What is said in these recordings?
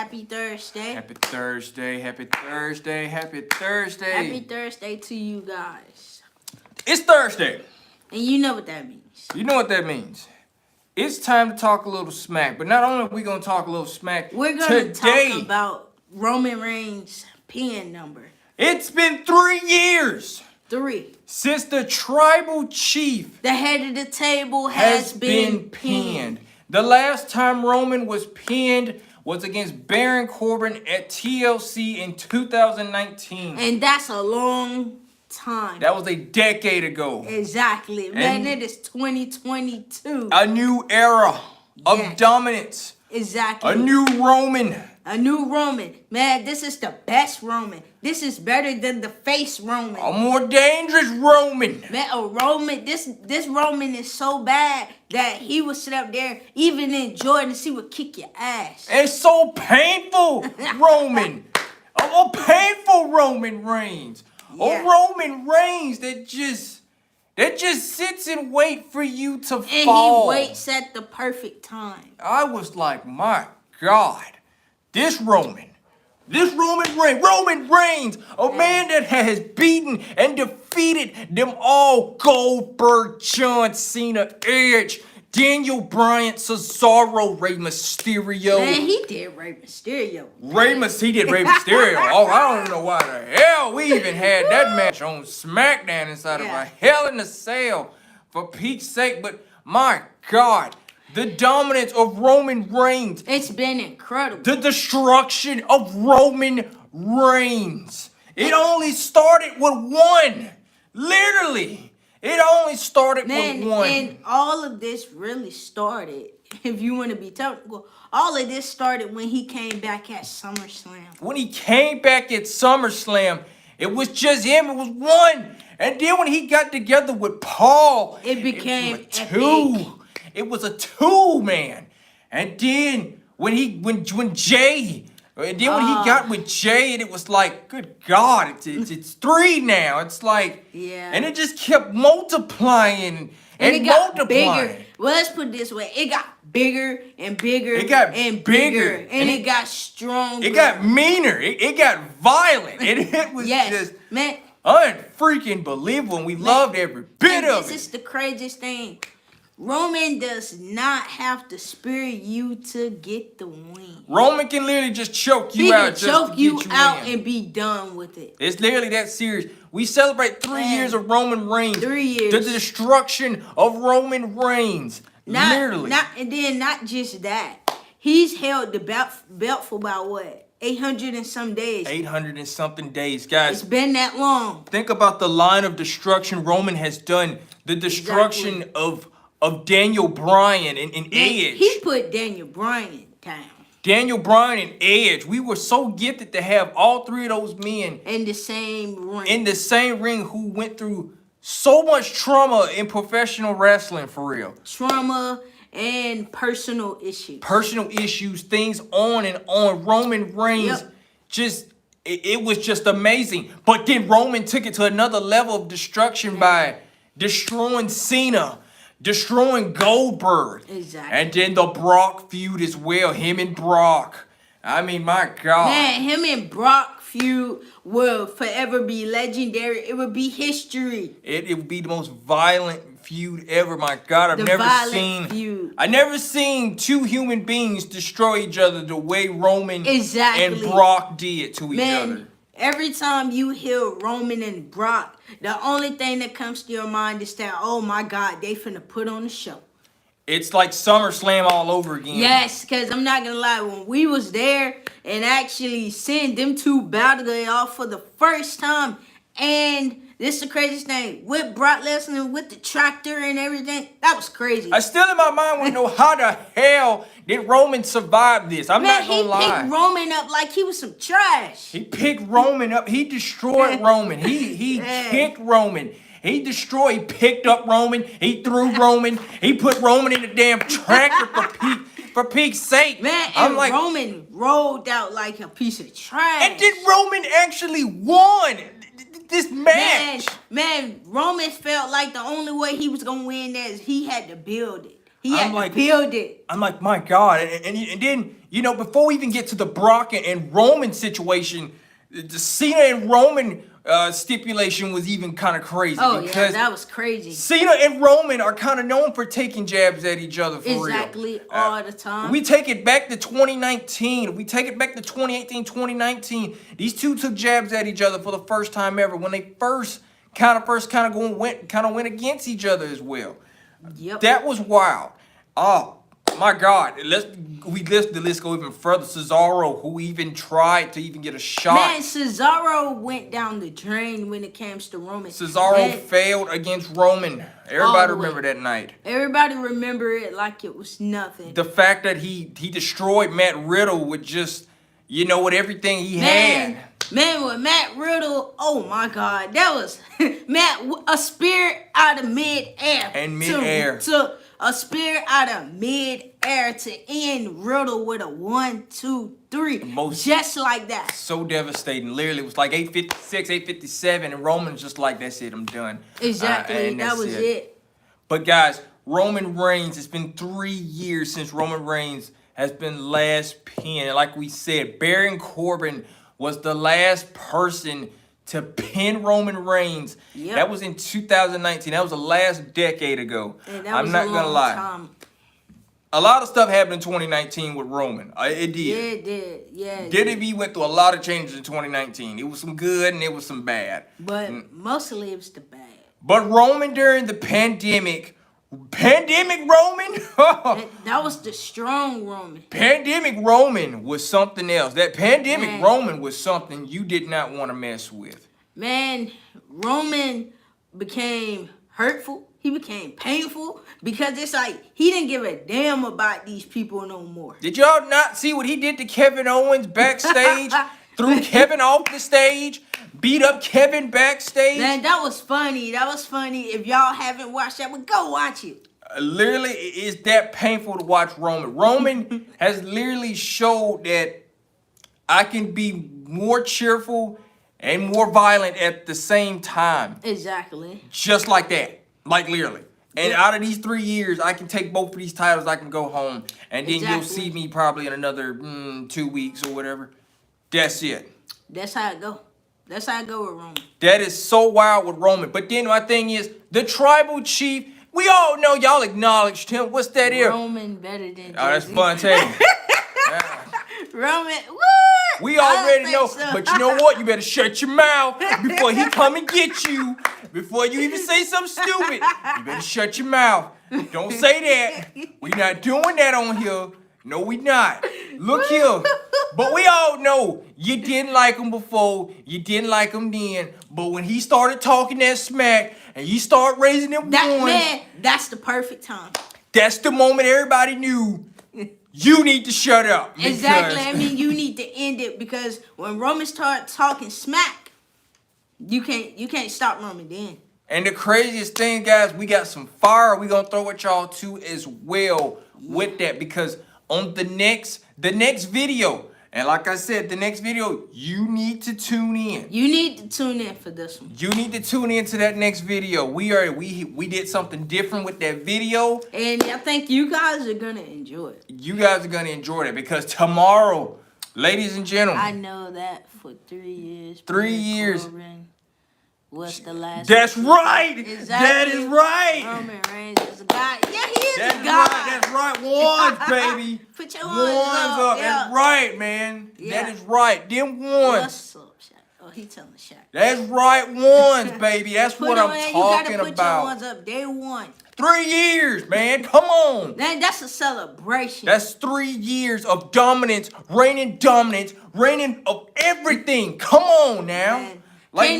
Happy Thursday. Happy Thursday, happy Thursday, happy Thursday. Happy Thursday to you guys. It's Thursday. And you know what that means. You know what that means. It's time to talk a little smack. But not only are we going to talk a little smack, we're going to talk about Roman Reigns' PIN number. It's been 3 years. 3. Since the tribal chief, the head of the table, has been pinned. The last time Roman was pinned was against Baron Corbin at TLC in 2019. And that's a long time. That was a decade ago. Exactly. Man, it is 2022. A new era of dominance. Exactly. A new Roman. A new Roman. Man, this is the best Roman. This is better than the face Roman. A more dangerous Roman. Man, a Roman. This Roman is so bad that he would sit up there, even in Jordan, he would kick your ass. And it's so painful, Roman. A painful Roman Reigns. Yeah. A Roman Reigns that just sits and wait for you to fall. And he waits at the perfect time. I was like, my God. This Roman Reigns, a man that has beaten and defeated them all: Goldberg, John Cena, Edge, Daniel Bryan, Cesaro, Rey Mysterio. Man, he did Rey Mysterio. He did Rey Mysterio. Oh, I don't know why the hell we even had that match on SmackDown inside of a Hell in a Cell, for Pete's sake. But my God. The dominance of Roman Reigns. It's been incredible. The destruction of Roman Reigns. It only started with one. Literally. It only started with one. And all of this really started, if you want to be technical, all of this started when he came back at SummerSlam. When he came back at SummerSlam, it was just him. It was one. And then when he got together with Paul, it became two. Epic. It was a 2-man. And then when Jay, when he got with Jay, and it was like, good God, it's 3 now. It's like, and it just kept multiplying and it got multiplying. Bigger. Well, let's put it this way. It got bigger and bigger. It got bigger. And it got stronger. It got meaner. It got violent. It was just man, unfreaking believable. And we loved every bit of it. This is the craziest thing. Roman does not have to spear you to get the win. Roman can literally just choke you out. He can choke you out and be done with it. It's literally that serious. We celebrate 3 years of Roman Reigns. 3 years. The destruction of Roman Reigns. Literally. Not just that. He's held the belt for about what? 800 and some days. 800 and something days, guys. It's been that long. Think about the line of destruction Roman has done. The destruction of Daniel Bryan and Edge. He put Daniel Bryan down. Daniel Bryan and Edge. We were so gifted to have all 3 of those men in the same ring. In the same ring, who went through so much trauma in professional wrestling, for real. Trauma and personal issues. Personal issues, things on and on. Roman Reigns it was just amazing. But then Roman took it to another level of destruction by destroying Cena. Destroying Goldberg. Exactly. And then the Brock feud as well. Him and Brock. I mean, my God. Man, him and Brock feud will forever be legendary. It would be history. It would be the most violent feud ever. My God, I've never seen 2 human beings destroy each other the way Roman and Brock did to each other. Every time you hear Roman and Brock, the only thing that comes to your mind is that, oh my God, they finna put on a show. It's like SummerSlam all over again. Yes, because I'm not going to lie. When we was there and actually seeing them 2 battle it off for the first time, and this is the craziest thing, with Brock Lesnar, with the tractor and everything, that was crazy. I still in my mind want to know how the hell did Roman survive this? I'm not going to lie. He picked Roman up like he was some trash. He picked Roman up. He destroyed Roman. He kicked Roman. He picked up Roman. He threw Roman. He put Roman in the damn tractor for Pete's sake. Man, and Roman rolled out like a piece of trash. And did Roman actually won this match? Man, Roman felt like the only way he was going to win is he had to build it. He had to build it. I'm like, my God. And then, you know, before we even get to the Brock and Roman situation, the Cena and Roman stipulation was even kind of crazy. Oh, yeah, that was crazy. Cena and Roman are kind of known for taking jabs at each other for real. Exactly, all the time. We take it back to 2019. We take it back to 2018, 2019. These two took jabs at each other for the first time ever when they first kind of went against each other as well. Yep. That was wild. Oh my God! Let the list go even further. Cesaro, who even tried to even get a shot. Man, Cesaro went down the drain when it comes to Roman. Cesaro failed against Roman. Everybody remember that night. Everybody remember it like it was nothing. The fact that he destroyed Matt Riddle with just, you know, with everything he had. Man, with Matt Riddle, oh my God, that was a spear out of midair. And midair. To a spear out of midair to end Riddle with a 1, 2, 3. Just like that. So devastating. Literally, it was like 8:56, 8:57, and Roman's just like, that's it, I'm done. Exactly, that was it. But guys, Roman Reigns, it's been 3 years since Roman Reigns has been last pinned. Like we said, Baron Corbin was the last person to pin Roman Reigns. Yep. That was in 2019. That was the last decade ago. I'm not gonna lie. A lot of stuff happened in 2019 with Roman. It did. Yeah, it did. Yeah. WWE went through a lot of changes in 2019. It was some good and it was some bad. But mostly it was the bad. But Roman during the pandemic Roman? that was the strong Roman. Pandemic Roman was something else. That pandemic Roman was something you did not want to mess with. Man, Roman became hurtful. He became painful because it's like he didn't give a damn about these people no more. Did y'all not see what he did to Kevin Owens backstage? Threw Kevin off the stage, beat up Kevin backstage. Man, that was funny. That was funny. If y'all haven't watched that, but go watch it. Literally, it's that painful to watch Roman. Roman has literally showed that I can be more cheerful and more violent at the same time. Exactly. Just like that. Like literally. And out of these 3 years, I can take both of these titles. I can go home. And then you'll see me probably in another 2 weeks or whatever. That's it. That's how it go. That's how it go with Roman. That is so wild with Roman. But then my thing is, the tribal chief, we all know y'all acknowledged him. What's that here? Roman better than Oh, that's fun, too. Roman, what? We already know. So. But you know what? You better shut your mouth before he come and get you. Before you even say something stupid. You better shut your mouth. Don't say that. We not doing that on here. No, we not. Look here. But we all know you didn't like him before. You didn't like him then. But when he started talking that smack and you start raising them ones, man, that's the perfect time. That's the moment everybody knew you need to shut up. Exactly. I mean, you need to end it because when Roman started talking smack, you can't stop Roman then. And the craziest thing, guys, we got some fire we gonna throw at y'all too as well with that because on the next video, and like I said, the next video, you need to tune in. You need to tune in for this one. You need to tune in to that next video. We did something different with that video. And I think you guys are gonna enjoy it. You guys are gonna enjoy that because tomorrow, ladies and gentlemen. I know that for 3 years. 3 years. Was the last. That's right. Exactly. That is right. Roman Reigns is a god. Yeah, he is That's a god. Right. That's right. Ones, baby. Put your ones up. Yeah. That's right, man. Yeah. That is right. Them ones. What's up, Shaq? Oh, he telling Shaq. That's right, ones, baby. That's what I'm talking about. You gotta put your ones up day one. 3 years, man. Come on. Man, that's a celebration. That's 3 years of dominance, reigning of everything. Come on now. Man. Like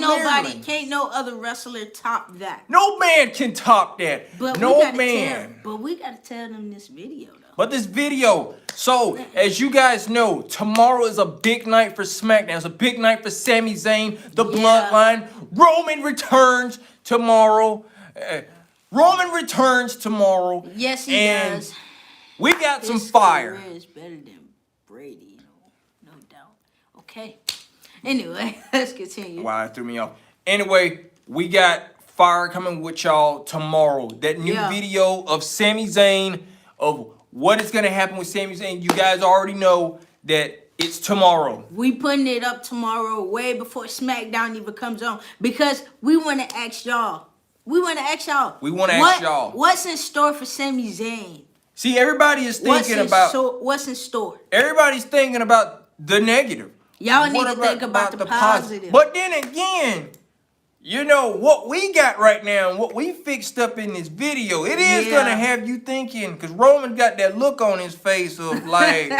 can't no other wrestler top that. No man can top that. But no man. But we gotta tell them this video though. But this video, so as you guys know, tomorrow is a big night for SmackDown. It's a big night for Sami Zayn, the Bloodline. Roman returns tomorrow. Roman returns tomorrow. Yes, he does. We got some fire. His career is better than Brady, no doubt. Okay. Anyway, let's continue. Wow, that threw me off. Anyway, we got fire coming with y'all tomorrow. That new video of Sami Zayn of what is going to happen with Sami Zayn. You guys already know that it's tomorrow. We putting it up tomorrow, way before SmackDown even comes on, because we want to ask y'all. We want to ask y'all. What's in store for Sami Zayn? See, everybody is thinking about what's in store. Everybody's thinking about the negative. Y'all need to think about the positive. But then again, you know what we got right now and what we fixed up in this video, it is gonna have you thinking, because Roman got that look on his face of like,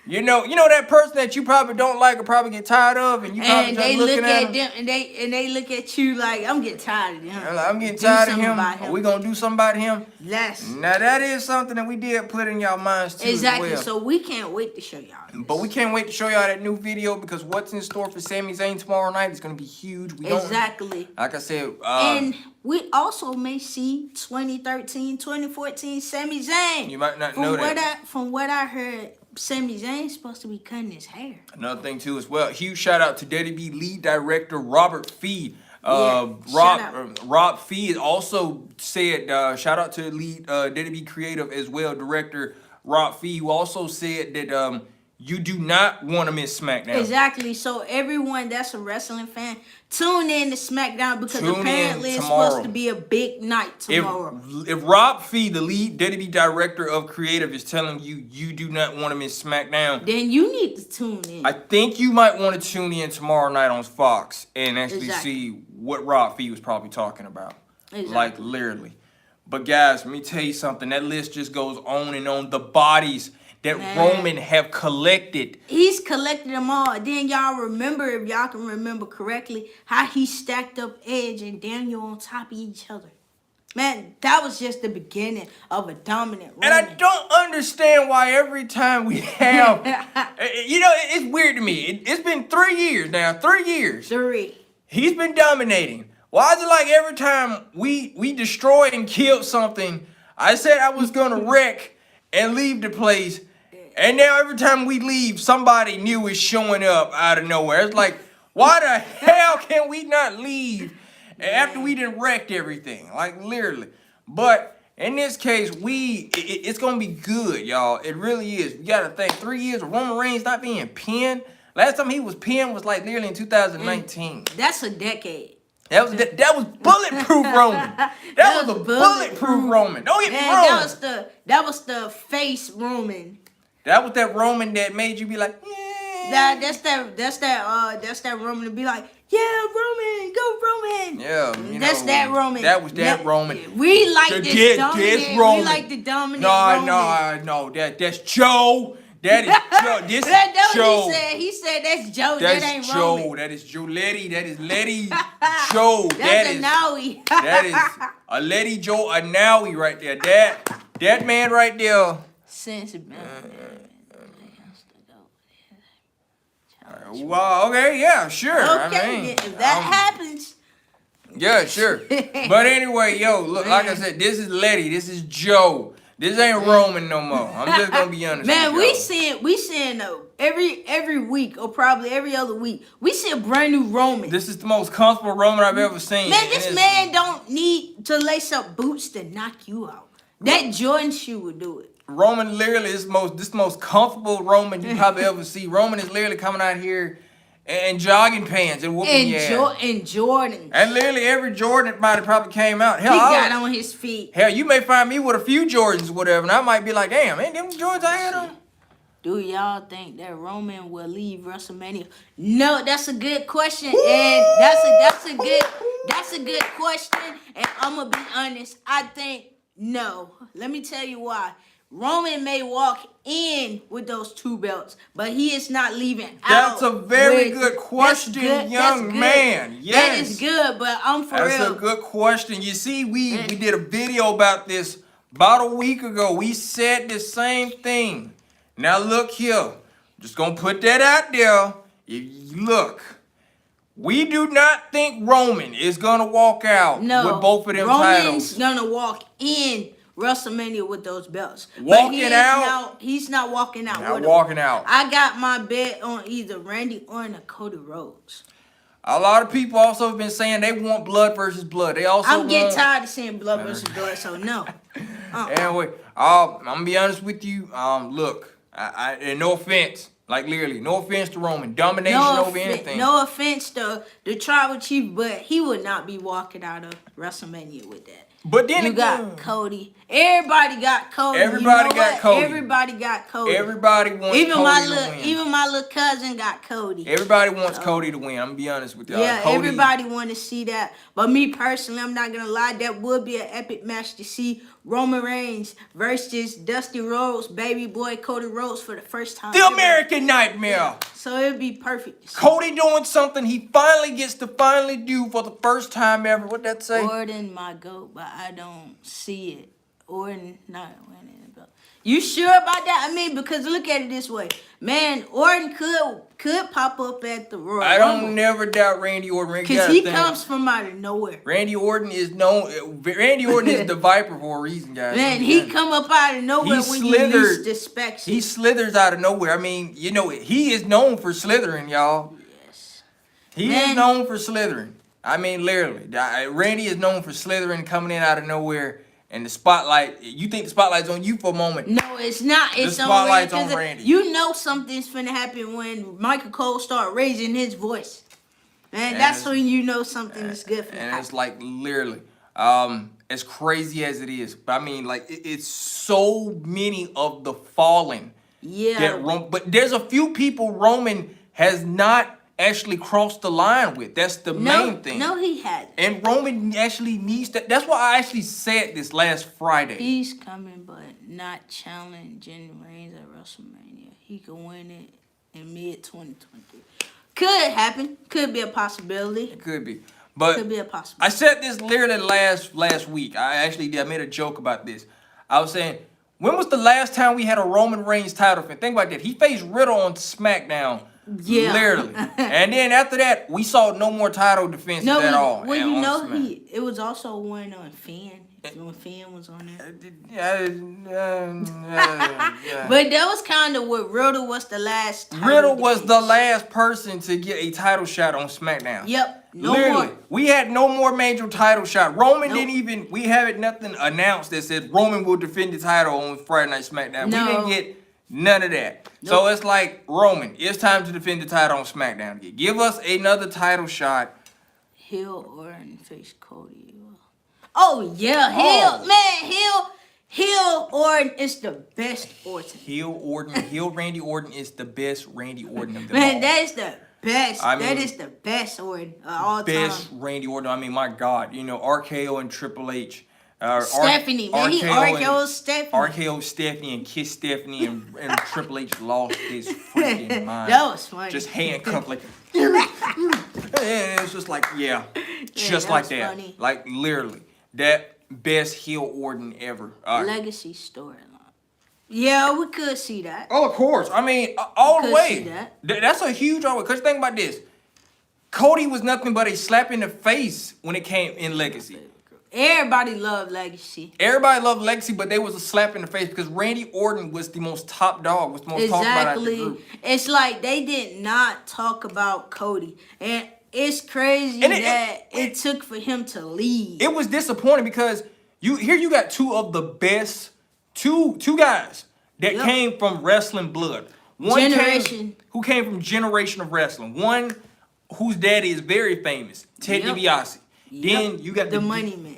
you know that person that you probably don't like or probably get tired of, and you probably just looking at them, and they look at you like, I'm getting tired of him. I'm getting tired of him. Are we gonna do something about him? Yes. Now that is something that we did put in y'all minds too. Exactly. As well. So we can't wait to show y'all this. But we can't wait to show y'all that new video, because what's in store for Sami Zayn tomorrow night is gonna be huge. Exactly. Like I said, and we also may see 2013, 2014 Sami Zayn. You might not know that. From what I heard, Sami Zayn's supposed to be cutting his hair. Another thing too as well. Huge shout out to WWE lead director Robert Fee. Rob Fee also said, shout out to the lead WWE creative as well, director Rob Fee, who also said that you do not want to miss SmackDown. Exactly. So everyone that's a wrestling fan, tune in to SmackDown, because apparently it's supposed to be a big night tomorrow. If Rob Fee, the lead WWE director of creative, is telling you you do not want to miss SmackDown, then you need to tune in. I think you might want to tune in tomorrow night on Fox and actually see what Rob Fee was probably talking about. Exactly. Like literally. But guys, let me tell you something. That list just goes on and on. The bodies that Roman have collected. He's collected them all. Then y'all remember, if y'all can remember correctly, how he stacked up Edge and Daniel on top of each other. Man, that was just the beginning of a dominant Roman. And I don't understand why every time we have, it's weird to me. It's been 3 years now. 3 years. 3. He's been dominating. Why is it like every time we destroyed and killed something, I said I was going to wreck and leave the place, and now every time we leave, somebody new is showing up out of nowhere. It's like, why the hell can we not leave after we done wrecked everything? Like, literally. But in this case, it's going to be good, y'all. It really is. You got to think, 3 years of Roman Reigns not being pinned. Last time he was pinned was like literally in 2019. That's a decade. That was bulletproof Roman. That was a bulletproof Roman. Don't get me wrong. That was the face Roman. That was that Roman that made you be like, yeah. That's that Roman to be like, yeah, Roman, go Roman. Yeah, that's that Roman. That was that Roman. We like this dominant. We like the dominant Roman. No, that's Joe. That is Joe. This that's Joe. What he said that's Joe. That's that ain't Joe. Roman. That is Joe Letty. That is Letty Joe. That's Anawi. That is a Letty Joe Anawi right there. That man right there. Well, okay, yeah, sure. Okay, if that happens. Yeah, sure. But anyway, yo, look, like I said, this is Letty. This is Joe. This ain't Roman no more. I'm just gonna be honest. Man, we seeing every week or probably every other week, we see a brand new Roman. This is the most comfortable Roman I've ever seen. Man, this man don't need to lace up boots to knock you out. That Jordan shoe would do it. Roman literally is this most comfortable Roman you probably ever see. Roman is literally coming out here in jogging pants and whooping your ass. And Jordan. And literally every Jordan body probably came out. Hell, he got on his feet. Hell, you may find me with a few Jordans or whatever, and I might be like, damn, ain't them Jordans I had on? Do y'all think that Roman will leave WrestleMania? No, that's a good question, and that's a good question. And I'm gonna be honest. I think no. Let me tell you why. Roman may walk in with those 2 belts, but he is not leaving out. That's a very good question, young man. Yes. That is good, but I'm for real. That's a good question. You see, we did a video about this about a week ago. We said the same thing. Now look here. Just gonna put that out there. Look, we do not think Roman is gonna walk out with both of them titles. Roman's gonna walk in WrestleMania with those belts. He's not walking out. Not walking out. I got my bet on either Randy or Cody Rhodes. A lot of people also have been saying they want blood versus blood. They also I'm getting want... tired of seeing blood versus blood, so no. Anyway, I'm gonna be honest with you. Look, and no offense, like literally, no offense to Roman, domination over anything. No offense to the tribal chief, but he would not be walking out of WrestleMania with that. But then you again, got Cody. Everybody got Cody. Everybody got Cody. Everybody got Cody. Everybody wants Cody to win. Even my little cousin got Cody. Everybody wants Cody to win. I'm gonna be honest with y'all. Yeah, Cody, everybody want to see that. But me personally, I'm not gonna lie. That would be an epic match to see Roman Reigns versus Dusty Rhodes, baby boy Cody Rhodes for the first time. The American Nightmare. Yeah. So it'd be perfect. Cody doing something he finally gets to do for the first time ever. What'd that say? Orton my goat, but I don't see it. Orton not winning the belt. You sure about that? I mean, because look at it this way, man. Orton could pop up at the Royal I Rumble. don't never doubt Randy Orton. Because he comes from out of nowhere. Randy Orton is known. Randy Orton is the Viper for a reason, guys. Man, he come up out of nowhere when you least expect it. He slithers out of nowhere. I mean, you know, he is known for slithering, y'all. Yes. He is known for slithering. I mean, literally. Randy is known for slithering, coming in out of nowhere. And the spotlight, you think the spotlight's on you for a moment. No, it's not. It's the spotlight's on Randy. You know something's finna happen when Michael Cole start raising his voice. And that's when you know something is good for And it's like, literally, as crazy as it is. But I mean, like, it's so many of the fallen. Yeah. But there's a few people Roman has not actually crossed the line with. That's the main thing. No, he hadn't. And Roman actually needs to. That's why I actually said this last Friday. He's coming, but not challenging Reigns at WrestleMania. He could win it in mid-2023. Could happen. Could be a possibility. It could be. But could be a possibility. I said this literally last week. I made a joke about this. I was saying, when was the last time we had a Roman Reigns title defense? Think about that. He faced Riddle on SmackDown. Yeah. Literally. And then after that, we saw no more title defenses at all. Well, you know, it was also one on Finn. When Finn was on there. But that was kind of what Riddle was the last title Riddle was the last person to get a title shot on SmackDown. Yep. No Literally, more. we had no more major title shot. Roman didn't even, we haven't nothing announced that said Roman will defend the title on Friday Night SmackDown. No. We didn't get none of that. Nope. So it's like, Roman, it's time to defend the title on SmackDown again. Give us another title shot. Hill Orton face Cody. Oh yeah, Hill Orton is the best Orton. Hill Randy Orton is the best Randy Orton of them all. Man, that is the best. That is the best Orton of all time. Best Randy Orton. I mean, my God, you know, RKO and Triple H. Stephanie, man, he RKO'd Stephanie. RKO Stephanie and kissed Stephanie and Triple H lost his freaking mind. That was funny. Just handcuffed like, and it's just like, just like that. Funny. Like literally, that best heel Orton ever. Legacy storyline. Yeah, we could see that. Oh, of course. I mean, all the way. That's a huge all the way. Because think about this. Cody was nothing but a slap in the face when it came in Legacy. Everybody loved Legacy. Everybody loved Legacy, but they was a slap in the face because Randy Orton was the most top dog, was the most talked about out of the group. It's like they did not talk about Cody. And it's crazy that it took for him to leave. It was disappointing because you got two of the best, two guys that came from wrestling blood. One who came from generation of wrestling. One whose daddy is very famous, Ted DiBiase. Then you got the money man.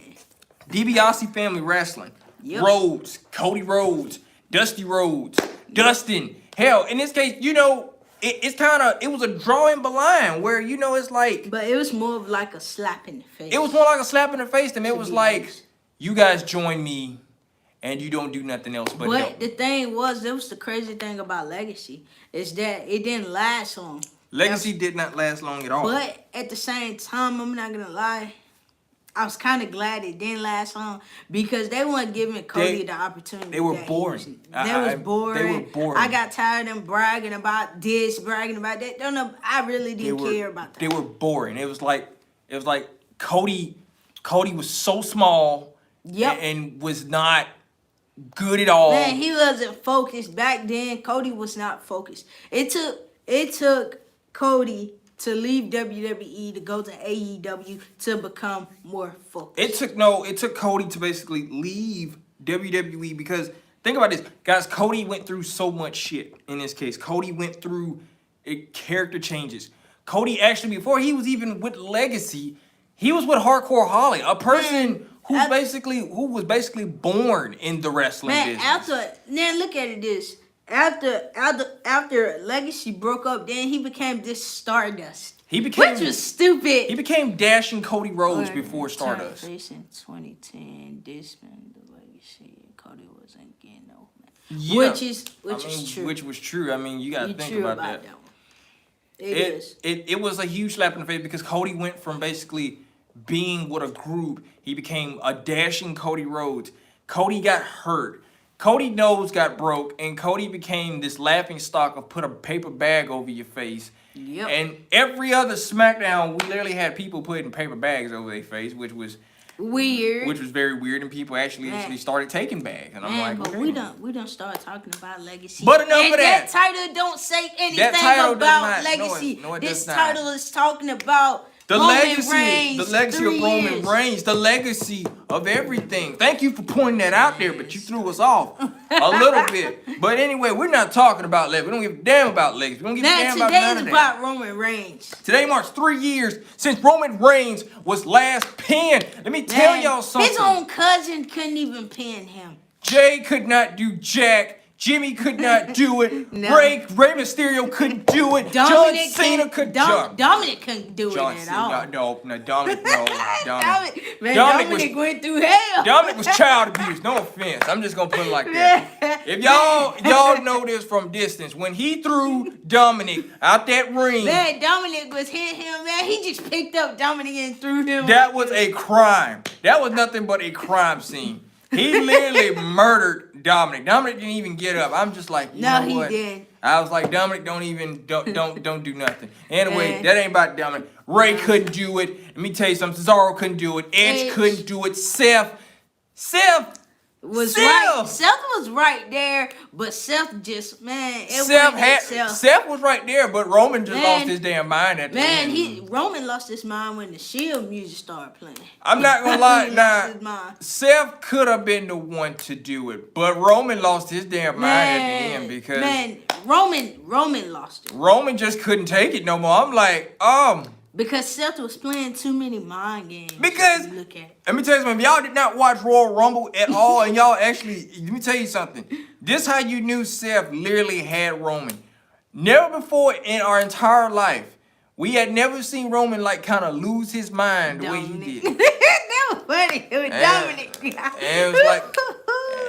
DiBiase family wrestling. Rhodes, Cody Rhodes, Dusty Rhodes, Dustin. Hell, in this case, you know, it was a drawing line where, you know, it's like. But it was more of like a slap in the face. It was more like a slap in the face than it was like, you guys join me and you don't do nothing else but help. The thing was, that was the crazy thing about Legacy, is that it didn't last long. Legacy did not last long at all. But at the same time, I'm not going to lie, I was kind of glad it didn't last long because they weren't giving Cody the opportunity. They were boring. They were boring. I got tired of them bragging about this, bragging about that. Don't know. I really didn't care about that. They were boring. It was like Cody was so small and was not good at all. Man, he wasn't focused. Back then, Cody was not focused. It took Cody to leave WWE to go to AEW to become more focused. It took Cody to basically leave WWE because think about this, guys. Cody went through so much shit in this case. Cody went through character changes. Cody actually, before he was even with Legacy, he was with Hardcore Holly, a person who was basically born in the wrestling business. Now look at it this. After Legacy broke up, then he became this Stardust. Which was stupid. He became Dashing Cody Rhodes before Stardust. In 2010, disbanded the Legacy. Cody wasn't getting no man. Yeah. Which is true. Which was true. I mean, you gotta think about that. It was a huge slap in the face because Cody went from basically being with a group, he became a Dashing Cody Rhodes. Cody got hurt. Cody nose got broke, and Cody became this laughing stock of put a paper bag over your face. Yep. And every other SmackDown, we literally had people putting paper bags over their face, which was weird. Which was very weird, and people actually started taking bags. And I'm like, but okay. we don't start talking about Legacy. But enough of that title don't say anything about Legacy. No, this title is talking about the legacy of Roman Reigns, the legacy of everything. Thank you for pointing that out there, but you threw us off a little bit. But anyway, we're not talking about legacy. We don't give a damn about legacy. We don't give a damn about none of that. Today's about Roman Reigns. Today marks 3 years since Roman Reigns was last pinned. Let me tell y'all something. His own cousin couldn't even pin him. Jay could not do jack. Jimmy could not do it. No. Rey Mysterio couldn't do it. John Cena couldn't jump. Dominic couldn't do it at all. No, Dominic, no. Dominic went through hell. Dominic was child abuse. No offense. I'm just gonna put it like that. If y'all know this from distance, when he threw Dominic out that ring, man, Dominic was hitting him. Man, he just picked up Dominic and threw him. That was a crime. That was nothing but a crime scene. He literally murdered Dominic. Dominic didn't even get up. I'm just like, you know what? He didn't. I was like, Dominic, don't do nothing. Anyway, that ain't about Dominic. Rey couldn't do it. Let me tell you something. Cesaro couldn't do it. Edge couldn't do it. Seth was right. Seth was right there, but Seth just Seth was right there, but Roman just lost his damn mind at the end. Roman lost his mind when the Shield music started playing. I'm not gonna lie, Seth could have been the one to do it, but Roman lost his damn mind at the end because Roman lost it. Roman just couldn't take it no more. I'm like, because Seth was playing too many mind games. Because, look at it. Let me tell you something. If y'all did not watch Royal Rumble at all, and y'all actually, let me tell you something. This how you knew Seth literally had Roman. Never before in our entire life, we had never seen Roman like kind of lose his mind the way he did. That was funny. It was Dominic. And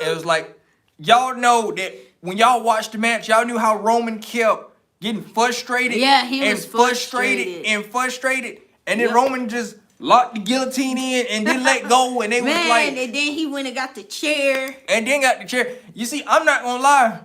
it was like, y'all know that when y'all watched the match, y'all knew how Roman kept getting frustrated. Yeah, he was frustrated. And then Roman just locked the guillotine in and didn't let go. And they was like... and then he went and got the chair. You see, I'm not going to lie.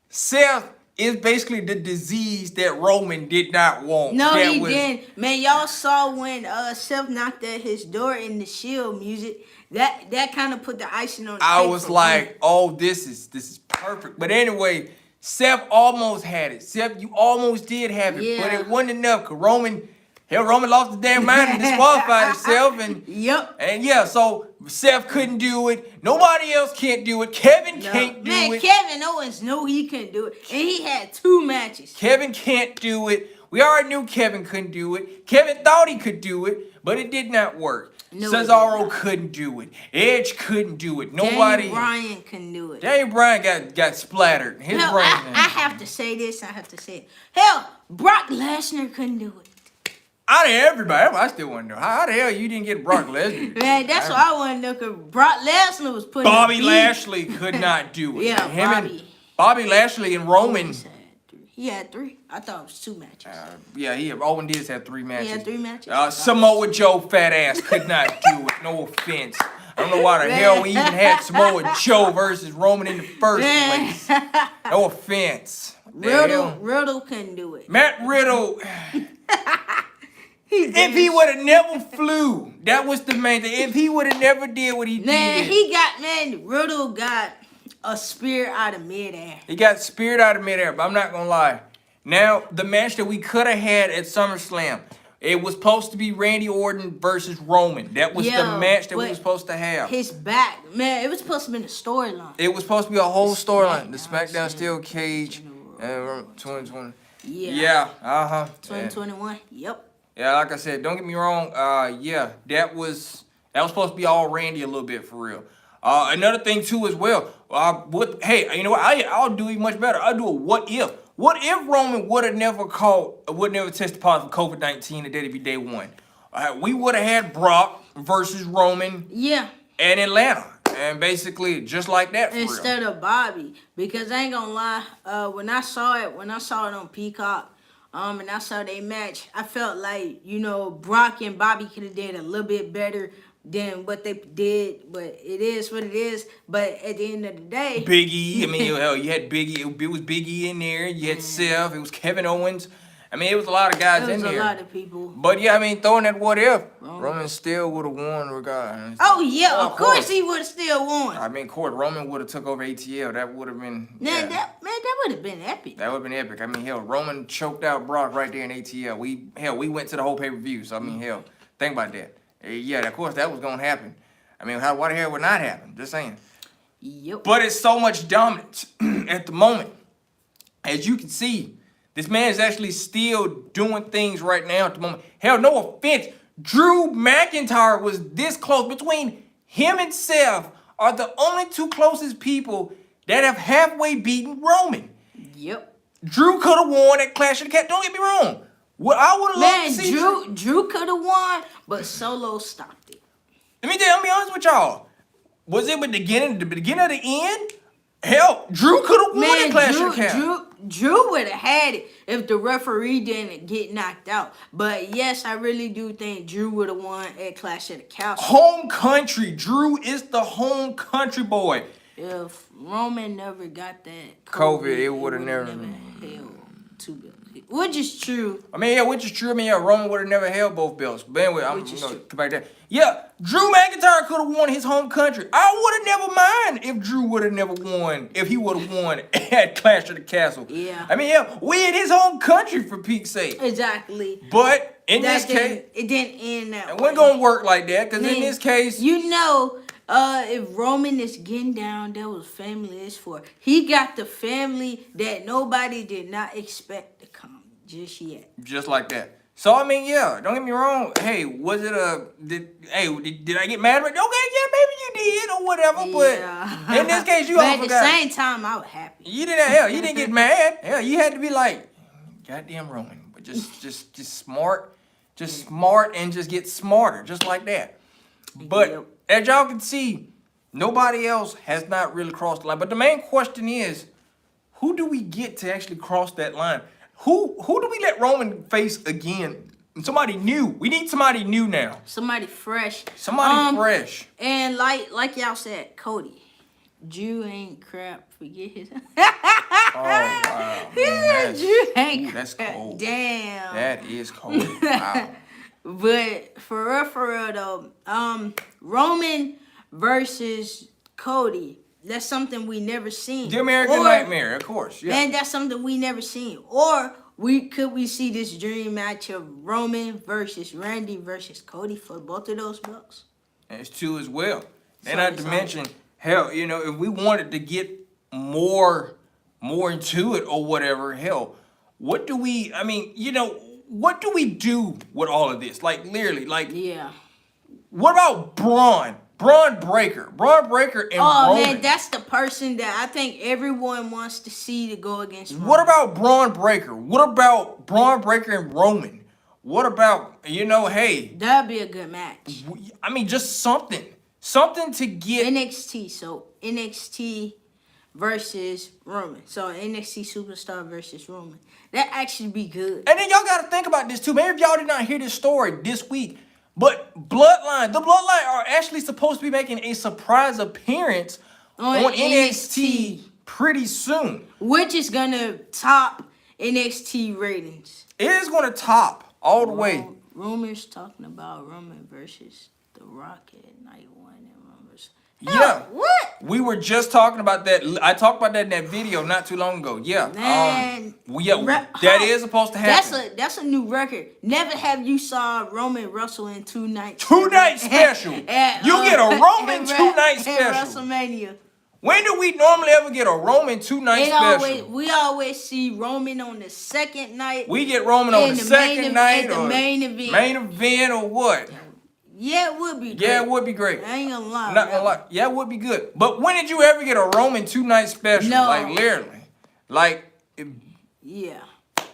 Seth is basically the disease that Roman did not want. No, he didn't. Man, y'all saw when Seth knocked at his door in the Shield music. That kind of put the icing on the cake. I was like, oh, this is perfect. But anyway... Seth almost had it. Seth, you almost did have it, but it wasn't enough. Cause Roman lost his damn mind and disqualified himself. And so Seth couldn't do it. Nobody else can't do it. Kevin can't do it. Kevin Owens knew he couldn't do it, and he had 2 matches. Kevin can't do it. We already knew Kevin couldn't do it. Kevin thought he could do it, but it did not work. No, Cesaro couldn't do it. Edge couldn't do it. Nobody. Daniel Bryan couldn't do it. Daniel Bryan got splattered. His brain. I have to say this. I have to say it. Hell, Brock Lesnar couldn't do it. Out of everybody, I still want to know how the hell you didn't get Brock Lesnar. Man, that's what I want to know. Cause Brock Lesnar was putting. Bobby Lashley could not do it. Yeah, Bobby Lashley and Roman. He had 3. I thought it was 2 matches. Owen did have 3 matches. He had 3 matches. Samoa Joe fat ass could not do it. No offense. I don't know why the hell we even had Samoa Joe versus Roman in the first place. No offense. Riddle couldn't do it. Matt Riddle. If he would have never flew, that was the main thing. If he would have never did what he did. Riddle got a spear out of midair. He got speared out of midair, but I'm not gonna lie. Now, the match that we could have had at SummerSlam, it was supposed to be Randy Orton versus Roman. That was the match that we were supposed to have. His back, man, it was supposed to be the storyline. It was supposed to be a whole storyline. The SmackDown Steel Cage, 2020. Yeah. 2021. Yep. Yeah, like I said, don't get me wrong. Yeah, that was supposed to be all Randy a little bit for real. Another thing too as well. Hey, you know what? I'll do it much better. I'll do a what if. What if Roman would have never tested positive for COVID-19 and that'd be day one? We would have had Brock versus Roman. Yeah. And Atlanta, and basically just like that for instead real. of Bobby, because I ain't gonna lie, when I saw it on Peacock, and I saw they match, I felt like, you know, Brock and Bobby could have did a little bit better than what they did, but it is what it is. But at the end of the day, Big E, I mean, hell, you had Big E, it was Big E in there, you had Seth, it was Kevin Owens. I mean, it was a lot of guys in there. It was a lot of people. But yeah, I mean, throwing that what if, Roman still would have won regardless. Oh yeah, of course he would have still won. I mean, Roman would have took over ATL. That would have been. Man, that would have been epic. That would have been epic. I mean, hell, Roman choked out Brock right there in ATL. We went to the whole pay-per-view. So I mean, hell, think about that. Yeah, of course that was gonna happen. I mean, why the hell would not happen? Just saying. Yep. But it's so much dominance at the moment, as you can see. This man is actually still doing things right now at the moment. Hell, no offense. Drew McIntyre was this close. Between him and Seth are the only two closest people that have halfway beaten Roman. Yep. Drew could have won at Clash of the Cat. Don't get me wrong. What I would have loved to see. Drew could have won, but Solo stopped it. Let me be honest with y'all. Was it the beginning of the end? Hell, Drew could have won at Clash of the Cat. Drew would have had it if the referee didn't get knocked out. But yes, I really do think Drew would have won at Clash of the Castle. Home country. Drew is the home country boy. If Roman never got that COVID, it would have never held two belts. Which is true. I mean, yeah, which is true. I mean, yeah, Roman would have never held both belts. But anyway, I'm going to come back to that. Yeah, Drew McIntyre could have won his home country. I would have never mind if Drew would have never won, if he would have won at Clash of the Castle. Yeah. I mean, yeah, we in his home country for peak's sake. Exactly. But in this case, it didn't end that way. It wasn't going to work like that, because in this case, you know, if Roman is getting down, that was family is for. He got the family that nobody did not expect to come just yet. Just like that. So I mean, yeah, don't get me wrong. Hey, was it did I get mad? Okay, yeah, maybe you did or whatever. Yeah. But in this case, you but also at the same time, I was happy. You didn't get mad. Hell, you had to be like, goddamn Roman, but just smart, and just get smarter, just like that. But as y'all can see, nobody else has not really crossed the line. But the main question is, who do we get to actually cross that line? Who do we let Roman face again? Somebody new. We need somebody new now. Somebody fresh. Somebody fresh. And like y'all said, Cody. Drew ain't crap. Forget his. Oh wow. He said Drew ain't crap. That's cold. Damn. That is cold. Wow. But for real though, Roman versus Cody. That's something we never seen. The American Nightmare, of course. Yeah. And that's something we never seen. Or could we see this dream match of Roman versus Randy versus Cody for both of those belts? That's true as well. And not to mention, hell, you know, if we wanted to get more into it or whatever, hell, what do we do with all of this? Like, literally, like, yeah. What about Braun? Braun Breaker and Roman. Oh man, that's the person that I think everyone wants to see to go against Roman. What about Braun Breaker? What about Braun Breaker and Roman? What about, hey. That'd be a good match. I mean, just something to get. NXT, so NXT versus Roman. So NXT Superstar versus Roman. That actually be good. And then y'all got to think about this too. Maybe if y'all did not hear this story this week, but the Bloodline are actually supposed to be making a surprise appearance on NXT pretty soon. Which is going to top NXT ratings. It is going to top all the way. Rumors talking about Roman versus The Rock at night one. And rumors. Yeah. What? We were just talking about that. I talked about that in that video not too long ago. Yeah. Man, that is supposed to happen. That's a new record. Never have you saw Roman wrestle in 2 nights. 2 night special. You get a Roman 2 night special. WrestleMania. When do we normally ever get a Roman 2 night special? We always see Roman on the second night. We get Roman on the second night at the or main event. Main event or what? Yeah, it would be great. Yeah, it would be great. I ain't gonna lie. Not gonna lie. Yeah, it would be good. But when did you ever get a Roman 2 night special? No. Like literally. Like yeah.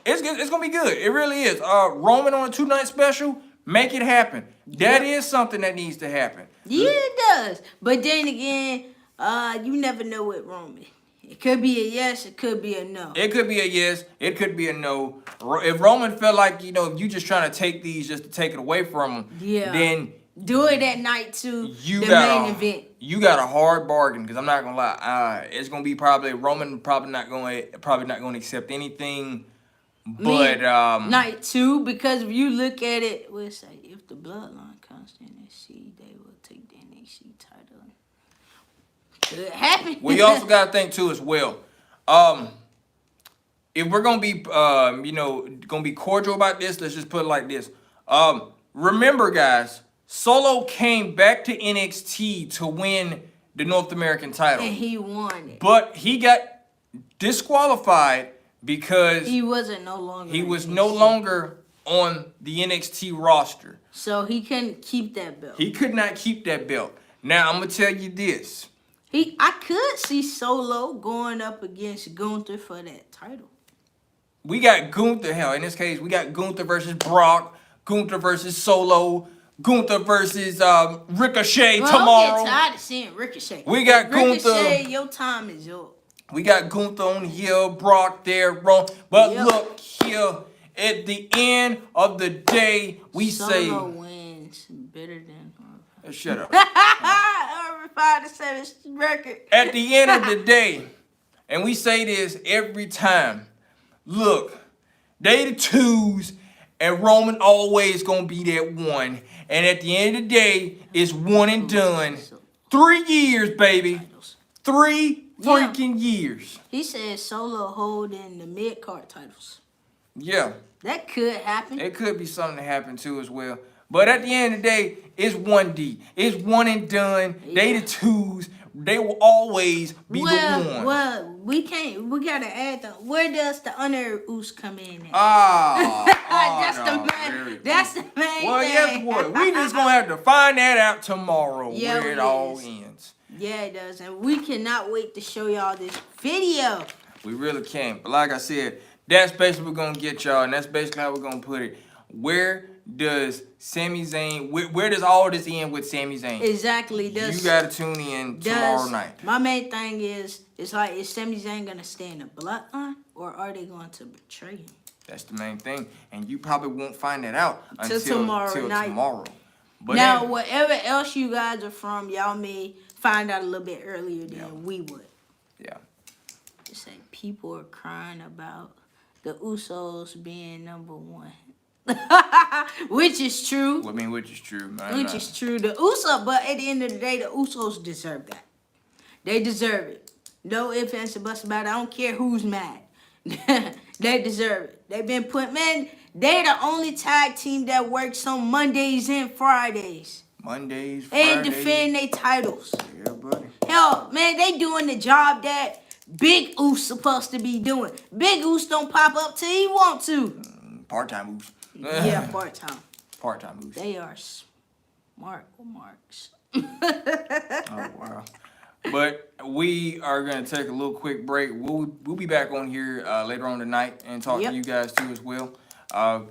It's gonna be good. It really is. Roman on a 2 night special, make it happen. That is something that needs to happen. Yeah, it does. But then again, you never know with Roman. It could be a yes, it could be a no. It could be a yes, it could be a no. If Roman felt like, if you just trying to take these just to take it away from him, then do it at night too. The main event. You got a hard bargain, because I'm not gonna lie. It's gonna be Roman probably not gonna accept anything but night 2, because if you look at it, we'll say if the bloodline comes to NXT, they will take the NXT title. Could happen. We also gotta think too as well. If we're gonna be gonna be cordial about this, let's just put it like this. Remember, guys, Solo came back to NXT to win the North American title. And he won it. But he got disqualified because he wasn't no longer. He was no longer on the NXT roster. So he couldn't keep that belt. He could not keep that belt. Now I'm gonna tell you this. I could see Solo going up against Gunther for that title. We got Gunther, hell, in this case, we got Gunther versus Brock, Gunther versus Solo, Gunther versus Ricochet tomorrow. I'm getting tired of seeing Ricochet. We got Ricochet, your time is up. We got Gunther on here, Brock there, But look here, at the end of the day, we Solo wins better than shut up. 5-7 record. At the end of the day, and we say this every time, look, they the 2s, and Roman always gonna be that 1. And at the end of the day, it's 1 and done. 3 years, baby. 3 freaking years. He said Solo holding the mid-card titles. Yeah. That could happen. It could be something that happened too as well. But at the end of the day, it's 1D. It's 1 and done. Yeah. They the 2s. They will always be the 1. Well, we gotta add where does the Usos come in at? That's the main thing. Well, yes, what? We just gonna have to find that out tomorrow where it all ends. Yeah, it does. And we cannot wait to show y'all this video. We really can. But like I said, that's basically what we're gonna get y'all, and that's basically how we're gonna put it. Where does Sami Zayn, where does all this end with Sami Zayn? Exactly. You gotta tune in tomorrow night. My main thing is Sami Zayn gonna stay in the bloodline, or are they going to betray him? That's the main thing, and you probably won't find that out until tomorrow night. But now, whatever else you guys are from, y'all may find out a little bit earlier than we would. Yeah. Just say people are crying about the Usos being number 1. Which is true. Well, I mean, which is true. Which is true. The Usos, but at the end of the day, the Usos deserve that. They deserve it. No ifs, ands, or buts about it. I don't care who's mad. They deserve it. They've been they're the only tag team that works on Mondays and Fridays. Fridays. And defend their titles. Yeah, buddy. Hell, man, they doing the job that Big Us supposed to be doing. Big Us don't pop up till he want to. Part-time Us. Yeah, part-time. Part-time Us. They are smart marks. Oh, wow. But we are going to take a little quick break. We'll be back on here later on tonight and talk to you guys too as well.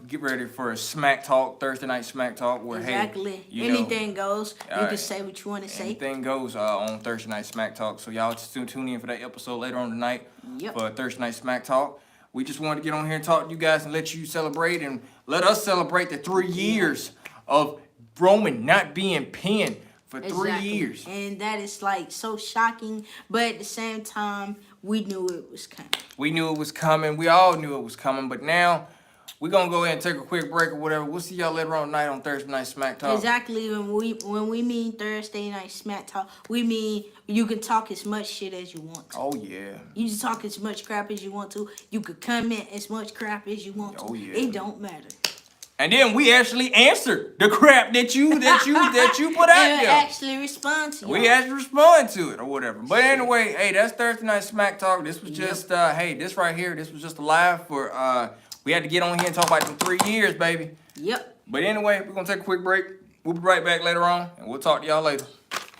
Get ready for a Smack Talk, Thursday night Smack Talk. Where, exactly. Anything goes. You can say what you want to say. Anything goes on Thursday night Smack Talk. So y'all just tune in for that episode later on tonight for Thursday night Smack Talk. We just wanted to get on here and talk to you guys and let you celebrate and let us celebrate the 3 years of Roman not being pinned for 3 years. And that is like so shocking, but at the same time, we knew it was coming. We knew it was coming. We all knew it was coming, but now we're gonna go ahead and take a quick break or whatever. We'll see y'all later on tonight on Thursday Night Smack Talk. Exactly. When we mean Thursday Night Smack Talk, we mean you can talk as much shit as you want to. Oh yeah. You can talk as much crap as you want to. You could comment as much crap as you want to. Oh yeah. It don't matter. And then we actually answered the crap that you put out And there. actually respond to We actually respond to it or whatever. But anyway, hey, that's Thursday Night Smack Talk. This was just hey, this right here, this was just a live for we had to get on here and talk about them 3 years, baby. Yep. But anyway, we're gonna take a quick break. We'll be right back later on, and we'll talk to y'all later.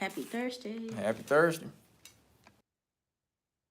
Happy Thursday. Happy Thursday.